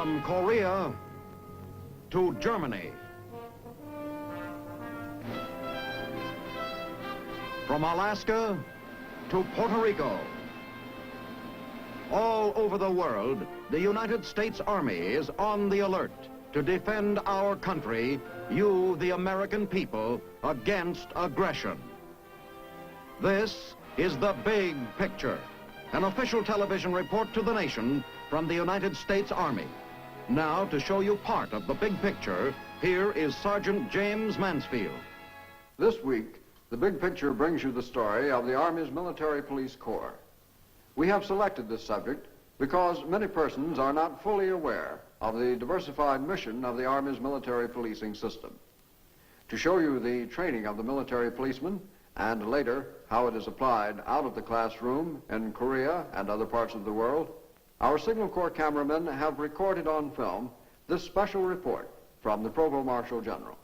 From Korea to Germany. From Alaska to Puerto Rico. All over the world, the United States Army is on the alert to defend our country, you, the American people, against aggression. This is The Big Picture, an official television report to the nation from the United States Army. Now, to show you part of the big picture, here is Sergeant James Mansfield. This week, The Big Picture brings you the story of the Army's Military Police Corps. We have selected this subject because many persons are not fully aware of the diversified mission of the Army's military policing system. To show you the training of the military policeman and later how it is applied out of the classroom in Korea and other parts of the world, our Signal Corps cameramen have recorded on film this special report from the Provost Marshal General.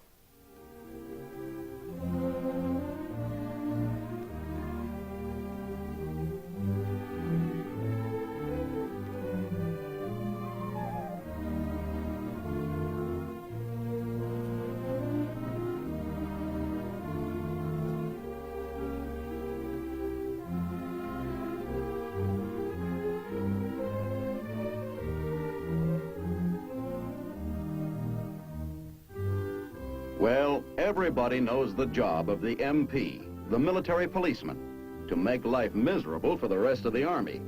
Well, everybody knows the job of the MP, the military policeman, to make life miserable for the rest of the Army.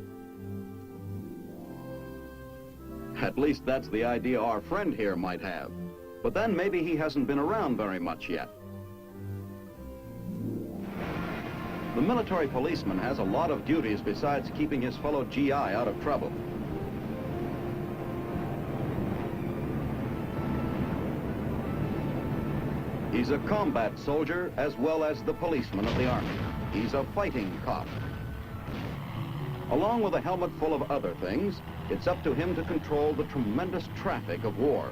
At least that's the idea our friend here might have. But then maybe he hasn't been around very much yet. The military policeman has a lot of duties besides keeping his fellow GI out of trouble. He's a combat soldier as well as the policeman of the Army. He's a fighting cop. Along with a helmet full of other things, it's up to him to control the tremendous traffic of war.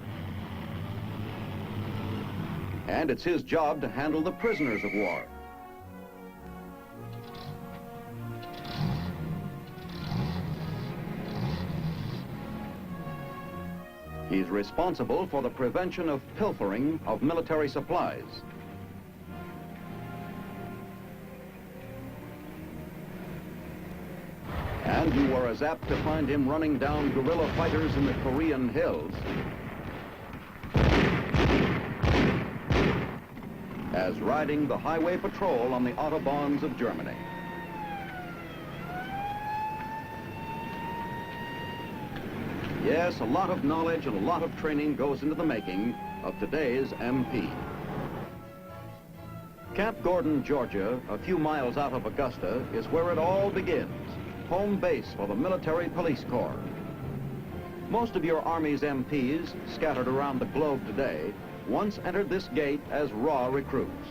And it's his job to handle the prisoners of war. He's responsible for the prevention of pilfering of military supplies. And you are as apt to find him running down guerrilla fighters in the Korean hills as riding the highway patrol on the autobahns of Germany. Yes, a lot of knowledge and a lot of training goes into the making of today's MP. Camp Gordon, Georgia, a few miles out of Augusta, is where it all begins, home base for the Military Police Corps. Most of your Army's MPs, scattered around the globe today, once entered this gate as raw recruits.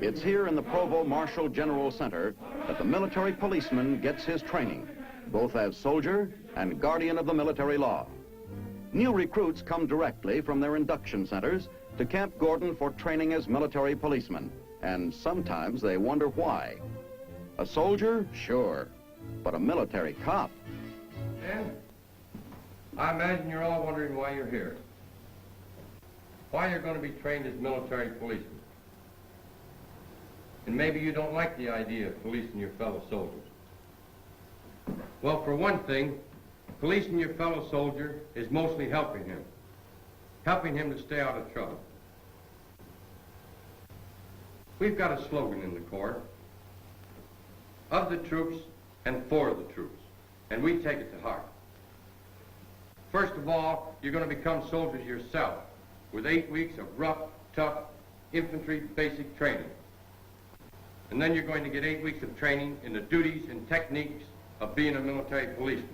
It's here in the Provost Marshal General Center that the military policeman gets his training, both as soldier and guardian of the military law. New recruits come directly from their induction centers to Camp Gordon for training as military policemen, and sometimes they wonder why. A soldier? Sure, but a military cop? And I imagine you're all wondering why you're here. Why you're going to be trained as military policemen. And maybe you don't like the idea of policing your fellow soldiers. Well, for one thing, policing your fellow soldier is mostly helping him to stay out of trouble. We've got a slogan in the Corps: of the troops and for the troops, and we take it to heart. First of all, you're going to become soldiers yourself with 8 weeks of rough, tough infantry basic training. And then you're going to get 8 weeks of training in the duties and techniques of being a military policeman.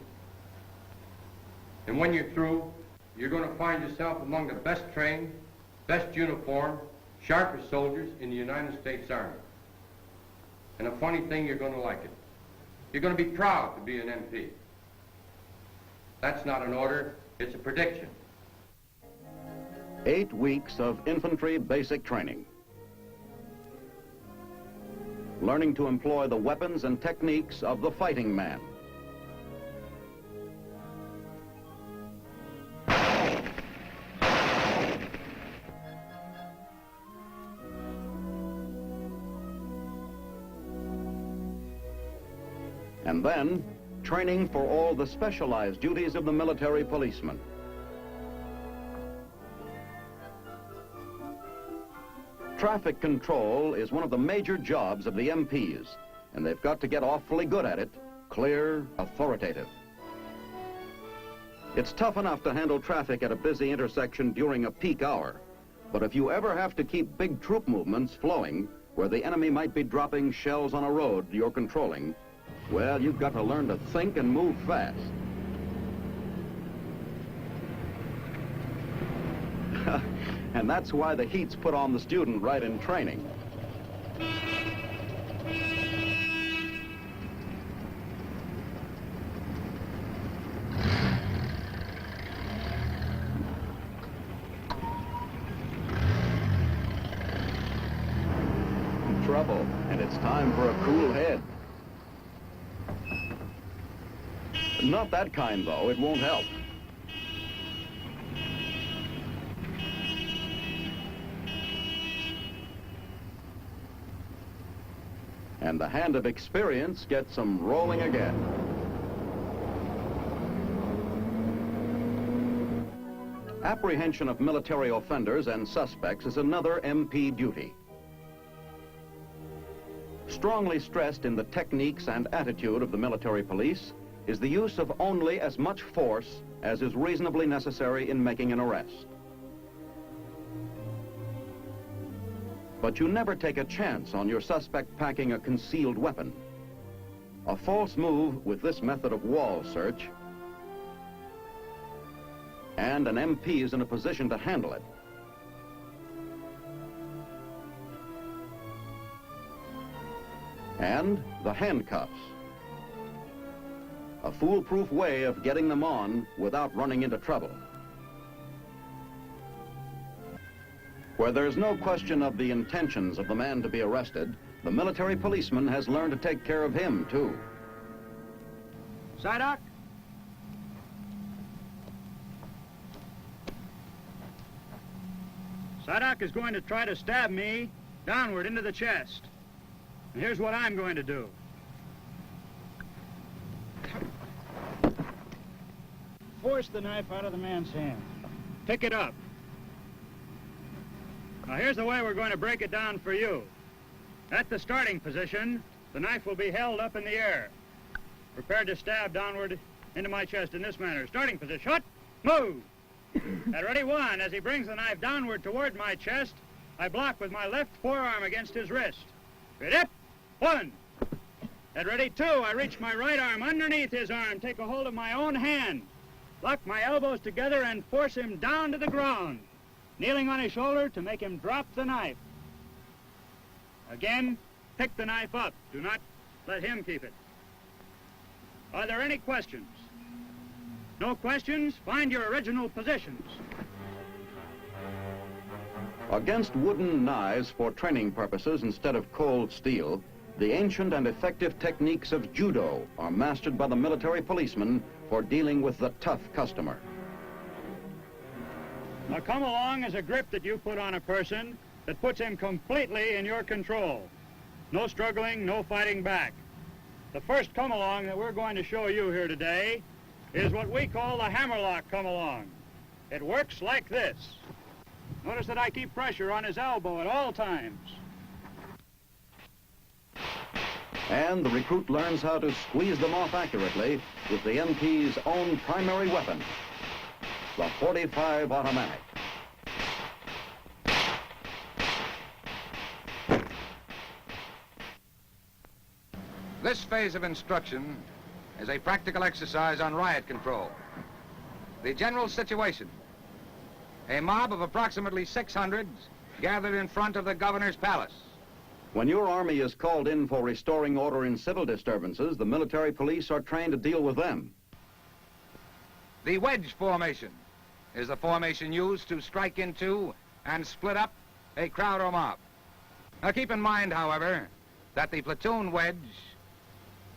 And when you're through, you're going to find yourself among the best trained, best uniformed, sharpest soldiers in the United States Army. And a funny thing, you're going to like it. You're going to be proud to be an MP. That's not an order, it's a prediction. 8 weeks of infantry basic training. Learning to employ the weapons and techniques of the fighting man. And then, training for all the specialized duties of the military policeman. Traffic control is one of the major jobs of the MPs, and they've got to get awfully good at it, clear, authoritative. It's tough enough to handle traffic at a busy intersection during a peak hour, but if you ever have to keep big troop movements flowing where the enemy might be dropping shells on a road you're controlling, well, you've got to learn to think and move fast. And that's why the heat's put on the student right in training. Trouble, and it's time for a cool head. Not that kind, though. It won't help. And the hand of experience gets them rolling again. Apprehension of military offenders and suspects is another MP duty. Strongly stressed in the techniques and attitude of the military police is the use of only as much force as is reasonably necessary in making an arrest. But you never take a chance on your suspect packing a concealed weapon. A false move with this method of wall search, and an MP is in a position to handle it. And the handcuffs. A foolproof way of getting them on without running into trouble. Where there's no question of the intentions of the man to be arrested, the military policeman has learned to take care of him, too. Psyduck? Psyduck is going to try to stab me downward into the chest. And here's what I'm going to do. Force the knife out of the man's hand. Pick it up. Now here's the way we're going to break it down for you. At the starting position, the knife will be held up in the air, prepared to stab downward into my chest in this manner. Starting position, shut, move. At ready, 1, as he brings the knife downward toward my chest, I block with my left forearm against his wrist. Ready, 1. At ready, 2, I reach my right arm underneath his arm, take a hold of my own hand, lock my elbows together and force him down to the ground, kneeling on his shoulder to make him drop the knife. Again, pick the knife up. Do not let him keep it. Are there any questions? No questions? Find your original positions. Against wooden knives for training purposes instead of cold steel, the ancient and effective techniques of judo are mastered by the military policeman for dealing with the tough customer. Now come along is a grip that you put on a person that puts him completely in your control. No struggling, no fighting back. The first come along that we're going to show you here today is what we call the hammerlock come along. It works like this. Notice that I keep pressure on his elbow at all times. And the recruit learns how to squeeze them off accurately with the MP's own primary weapon, the .45 automatic. This phase of instruction is a practical exercise on riot control. The general situation: a mob of approximately 600 gathered in front of the governor's palace. When your Army is called in for restoring order in civil disturbances, the military police are trained to deal with them. The wedge formation is the formation used to strike into and split up a crowd or mob. Now keep in mind, however, that the platoon wedge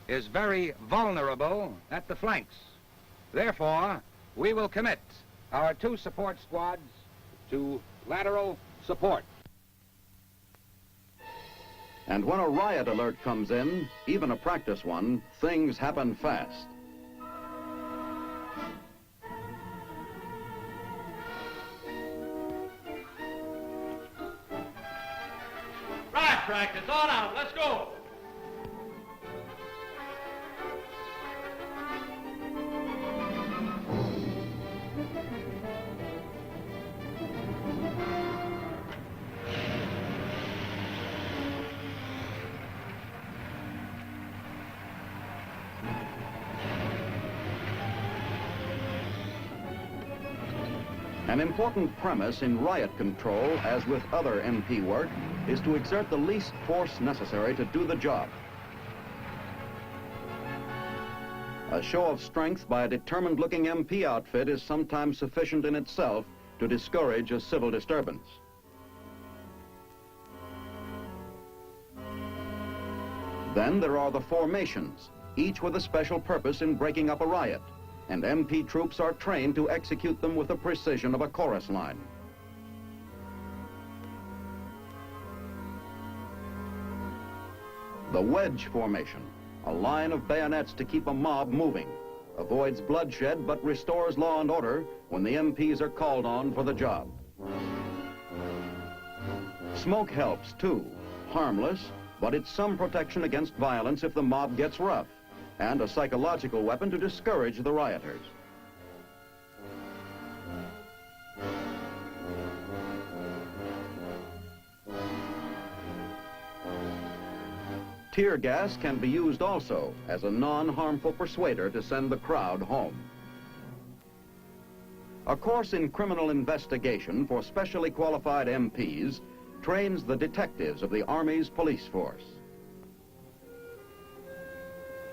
is very vulnerable at the flanks. Therefore, we will commit our 2 support squads to lateral support. And when a riot alert comes in, even a practice one, things happen fast. Right, practice, on out, let's go. An important premise in riot control, as with other MP work, is to exert the least force necessary to do the job. A show of strength by a determined-looking MP outfit is sometimes sufficient in itself to discourage a civil disturbance. Then there are the formations, each with a special purpose in breaking up a riot, and MP troops are trained to execute them with the precision of a chorus line. The wedge formation, a line of bayonets to keep a mob moving, avoids bloodshed but restores law and order when the MPs are called on for the job. Smoke helps too, harmless, but it's some protection against violence if the mob gets rough, and a psychological weapon to discourage the rioters. Tear gas can be used also as a non-harmful persuader to send the crowd home. A course in criminal investigation for specially qualified MPs trains the detectives of the Army's police force.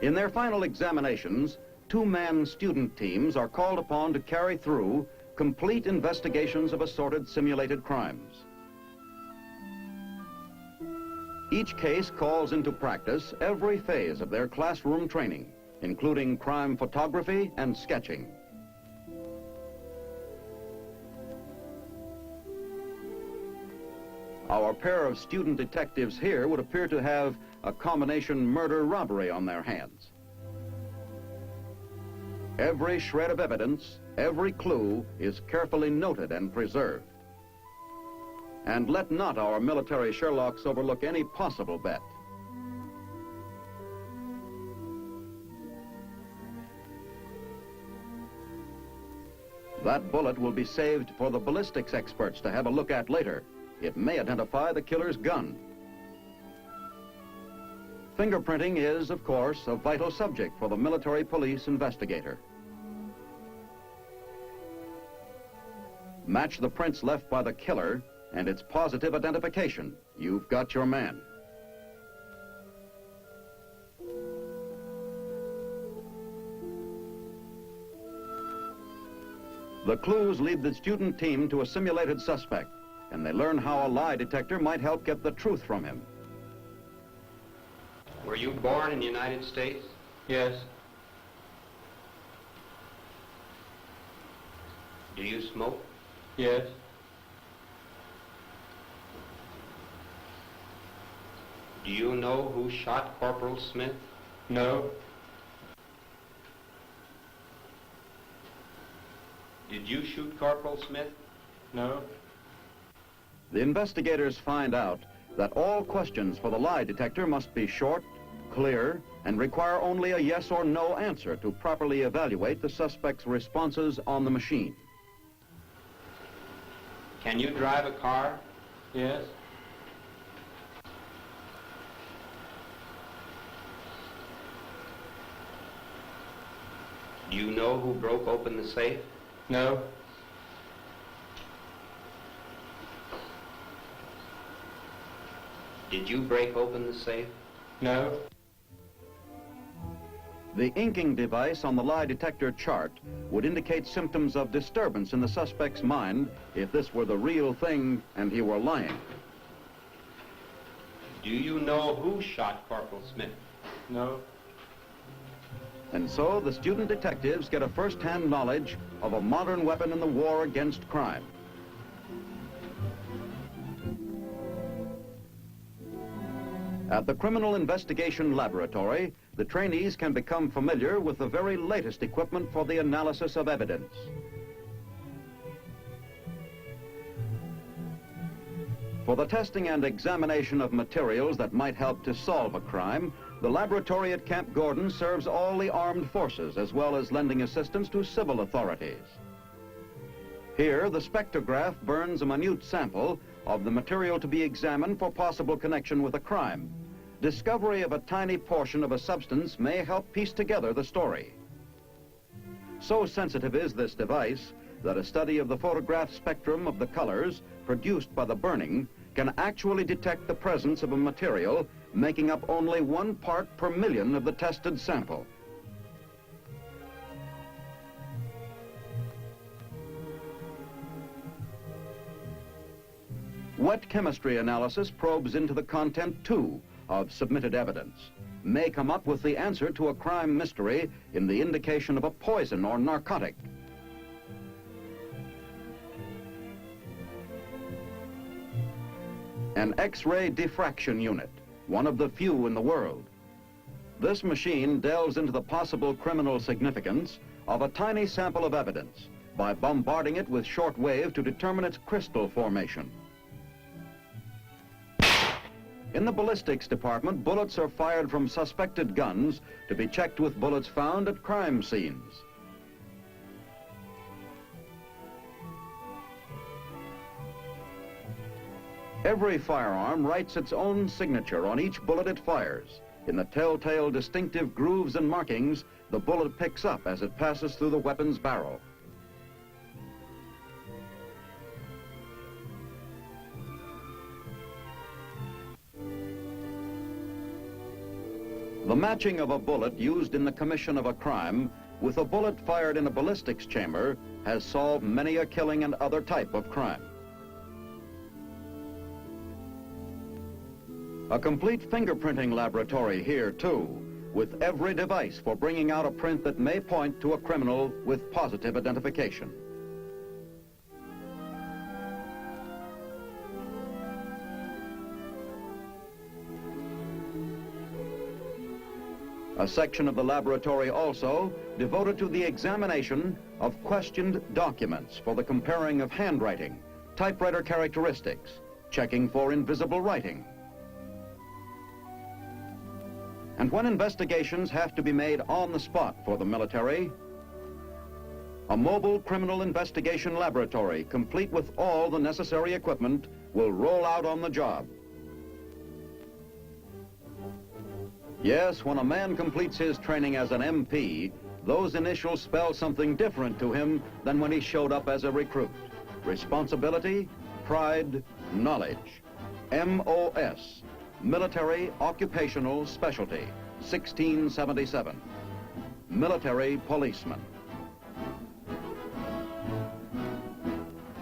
In their final examinations, 2-man student teams are called upon to carry through complete investigations of assorted simulated crimes. Each case calls into practice every phase of their classroom training, including crime photography and sketching. Our pair of student detectives here would appear to have a combination murder-robbery on their hands. Every shred of evidence, every clue is carefully noted and preserved. And let not our military Sherlocks overlook any possible bet. That bullet will be saved for the ballistics experts to have a look at later. It may identify the killer's gun. Fingerprinting is, of course, a vital subject for the military police investigator. Match the prints left by the killer, and it's positive identification. You've got your man. The clues lead the student team to a simulated suspect, and they learn how a lie detector might help get the truth from him. Were you born in the United States? Yes. Do you smoke? Yes. Do you know who shot Corporal Smith? No. Did you shoot Corporal Smith? No. The investigators find out that all questions for the lie detector must be short, clear, and require only a yes or no answer to properly evaluate the suspect's responses on the machine. Can you drive a car? Yes. Do you know who broke open the safe? No. Did you break open the safe? No. The inking device on the lie detector chart would indicate symptoms of disturbance in the suspect's mind if this were the real thing and he were lying. Do you know who shot Corporal Smith? No. And so the student detectives get a first-hand knowledge of a modern weapon in the war against crime. At the Criminal Investigation Laboratory, the trainees can become familiar with the very latest equipment for the analysis of evidence. For the testing and examination of materials that might help to solve a crime, the laboratory at Camp Gordon serves all the armed forces as well as lending assistance to civil authorities. Here, the spectrograph burns a minute sample of the material to be examined for possible connection with a crime. Discovery of a tiny portion of a substance may help piece together the story. So sensitive is this device that a study of the photograph spectrum of the colors produced by the burning can actually detect the presence of a material making up only 1 part per million of the tested sample. Wet chemistry analysis probes into the content, too, of submitted evidence, may come up with the answer to a crime mystery in the indication of a poison or narcotic. An X-ray diffraction unit, one of the few in the world. This machine delves into the possible criminal significance of a tiny sample of evidence by bombarding it with short wave to determine its crystal formation. In the ballistics department, bullets are fired from suspected guns to be checked with bullets found at crime scenes. Every firearm writes its own signature on each bullet it fires. In the telltale distinctive grooves and markings the bullet picks up as it passes through the weapon's barrel. The matching of a bullet used in the commission of a crime with a bullet fired in a ballistics chamber has solved many a killing and other type of crime. A complete fingerprinting laboratory here, too, with every device for bringing out a print that may point to a criminal with positive identification. A section of the laboratory also devoted to the examination of questioned documents for the comparing of handwriting, typewriter characteristics, checking for invisible writing. And when investigations have to be made on the spot for the military, a mobile criminal investigation laboratory, complete with all the necessary equipment, will roll out on the job. Yes, when a man completes his training as an MP, those initials spell something different to him than when he showed up as a recruit. Responsibility, pride, knowledge. MOS. Military Occupational Specialty, 1677. Military policeman.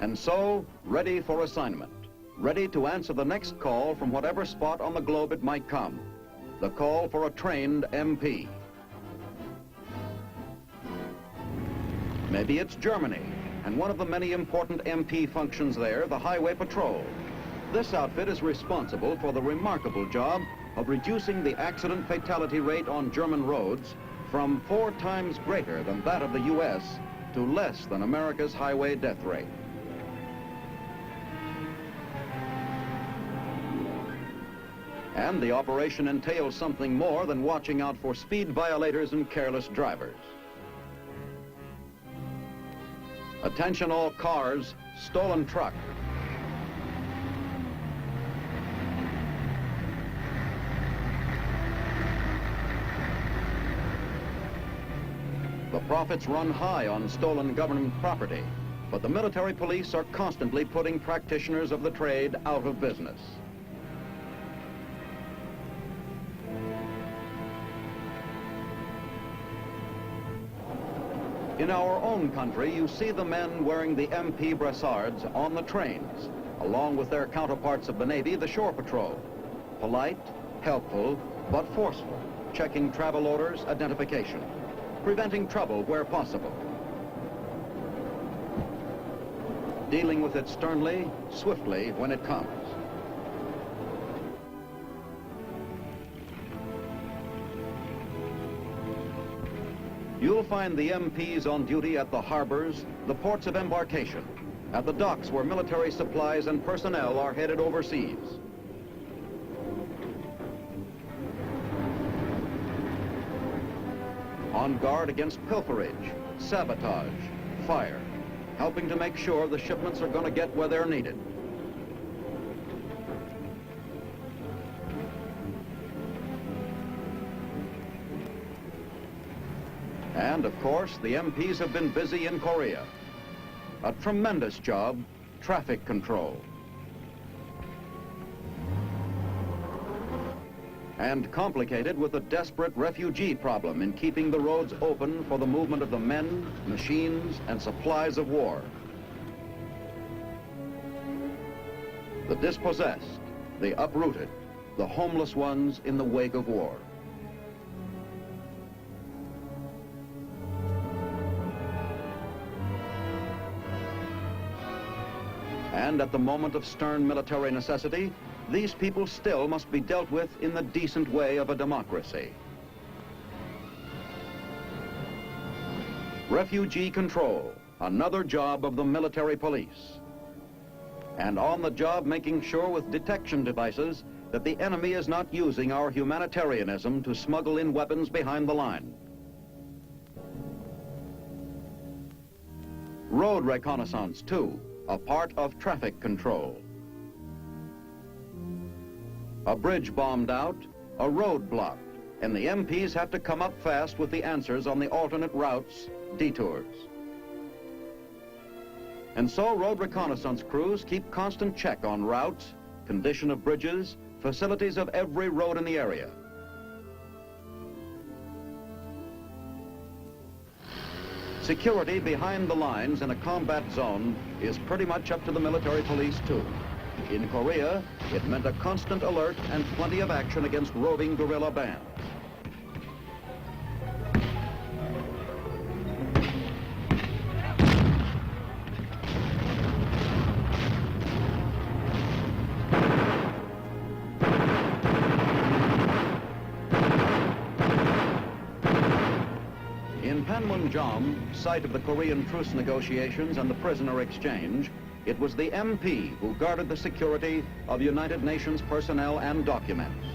And so, ready for assignment. Ready to answer the next call from whatever spot on the globe it might come. The call for a trained MP. Maybe it's Germany, and one of the many important MP functions there, the Highway Patrol. This outfit is responsible for the remarkable job of reducing the accident fatality rate on German roads from 4 times greater than that of the U.S. to less than America's highway death rate. And the operation entails something more than watching out for speed violators and careless drivers. Attention all cars, stolen truck. The profits run high on stolen government property, but the military police are constantly putting practitioners of the trade out of business. In our own country, you see the men wearing the MP brassards on the trains, along with their counterparts of the Navy, the shore patrol. Polite, helpful, but forceful, checking travel orders, identification, preventing trouble where possible. Dealing with it sternly, swiftly when it comes. You'll find the MPs on duty at the harbors, the ports of embarkation, at the docks where military supplies and personnel are headed overseas. On guard against pilferage, sabotage, fire, helping to make sure the shipments are going to get where they're needed. And, of course, the MPs have been busy in Korea. A tremendous job, traffic control. And complicated with a desperate refugee problem in keeping the roads open for the movement of the men, machines, and supplies of war. The dispossessed, the uprooted, the homeless ones in the wake of war. And at the moment of stern military necessity, these people still must be dealt with in the decent way of a democracy. Refugee control, another job of the military police. And on the job, making sure with detection devices that the enemy is not using our humanitarianism to smuggle in weapons behind the line. Road reconnaissance, too, a part of traffic control. A bridge bombed out, a road blocked, and the MPs have to come up fast with the answers on the alternate routes, detours. And so road reconnaissance crews keep constant check on routes, condition of bridges, facilities of every road in the area. Security behind the lines in a combat zone is pretty much up to the military police, too. In Korea, it meant a constant alert and plenty of action against roving guerrilla bands. In Panmunjom, site of the Korean truce negotiations and the prisoner exchange, it was the MP who guarded the security of United Nations personnel and documents.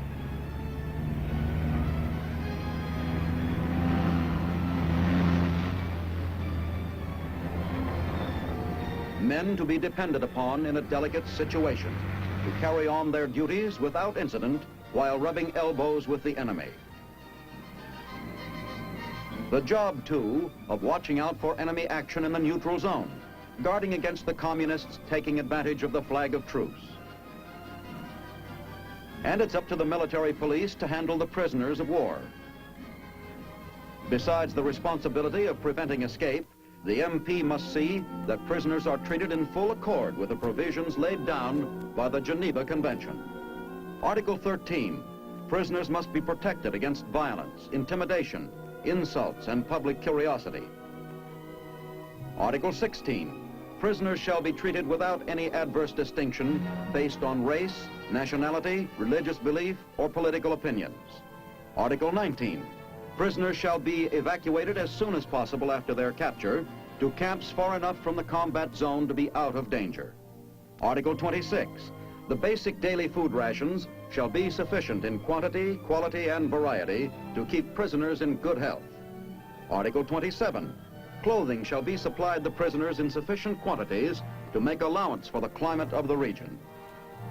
Men to be depended upon in a delicate situation, to carry on their duties without incident while rubbing elbows with the enemy. The job, too, of watching out for enemy action in the neutral zone, guarding against the communists taking advantage of the flag of truce. And it's up to the military police to handle the prisoners of war. Besides the responsibility of preventing escape, the MP must see that prisoners are treated in full accord with the provisions laid down by the Geneva Convention. Article 13, prisoners must be protected against violence, intimidation, insults, and public curiosity. Article 16, prisoners shall be treated without any adverse distinction based on race, nationality, religious belief, or political opinions. Article 19, prisoners shall be evacuated as soon as possible after their capture to camps far enough from the combat zone to be out of danger. Article 26, the basic daily food rations shall be sufficient in quantity, quality, and variety to keep prisoners in good health. Article 27, clothing shall be supplied the prisoners in sufficient quantities to make allowance for the climate of the region.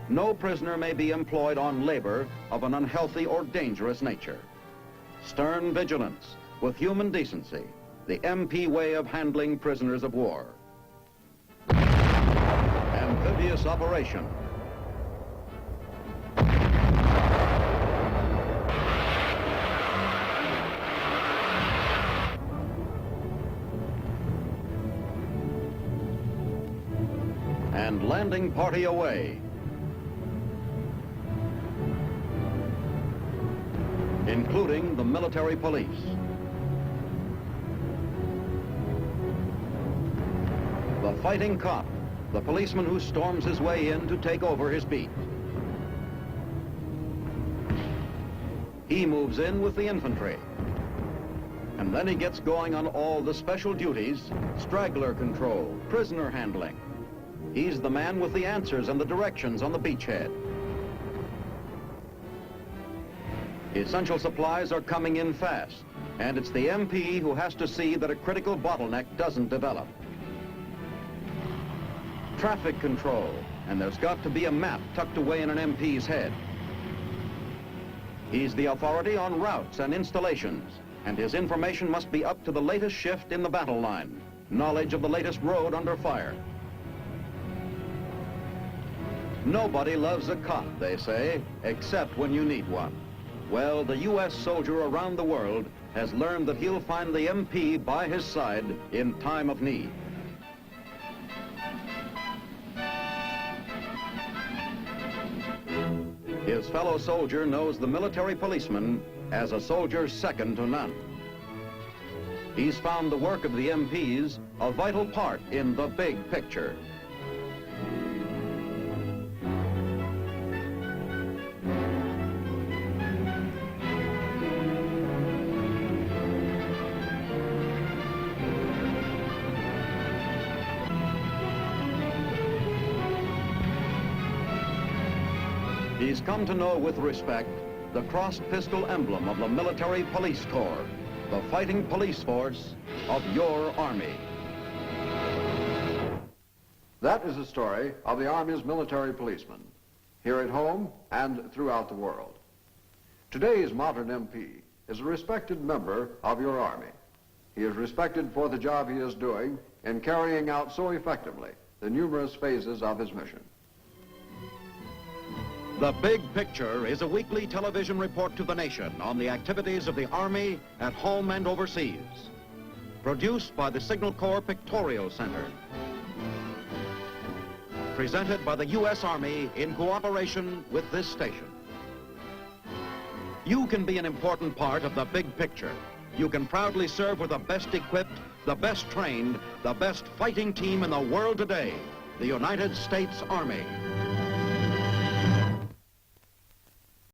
No prisoner may be employed on labor of an unhealthy or dangerous nature. Stern vigilance with human decency, the MP way of handling prisoners of war. Amphibious operation. and landing party away. Including the military police. The fighting cop, the policeman who storms his way in to take over his beat. He moves in with the infantry. And then he gets going on all the special duties, straggler control, prisoner handling. He's the man with the answers and the directions on the beachhead. Essential supplies are coming in fast, and it's the MP who has to see that a critical bottleneck doesn't develop. Traffic control, and there's got to be a map tucked away in an MP's head. He's the authority on routes and installations, and his information must be up to the latest shift in the battle line, knowledge of the latest road under fire. Nobody loves a cop, they say, except when you need one. Well, the U.S. soldier around the world has learned that he'll find the MP by his side in time of need. His fellow soldier knows the military policeman as a soldier second to none. He's found the work of the MPs a vital part in the big picture. He's come to know with respect the crossed pistol emblem of the Military Police Corps, the fighting police force of your Army. That is the story of the Army's military policemen, here at home and throughout the world. Today's modern MP is a respected member of your Army. He is respected for the job he is doing in carrying out so effectively the numerous phases of his mission. The Big Picture is a weekly television report to the nation on the activities of the Army at home and overseas. Produced by the Signal Corps Pictorial Center. Presented by the U.S. Army in cooperation with this station. You can be an important part of the big picture. You can proudly serve with the best equipped, the best trained, the best fighting team in the world today, the United States Army.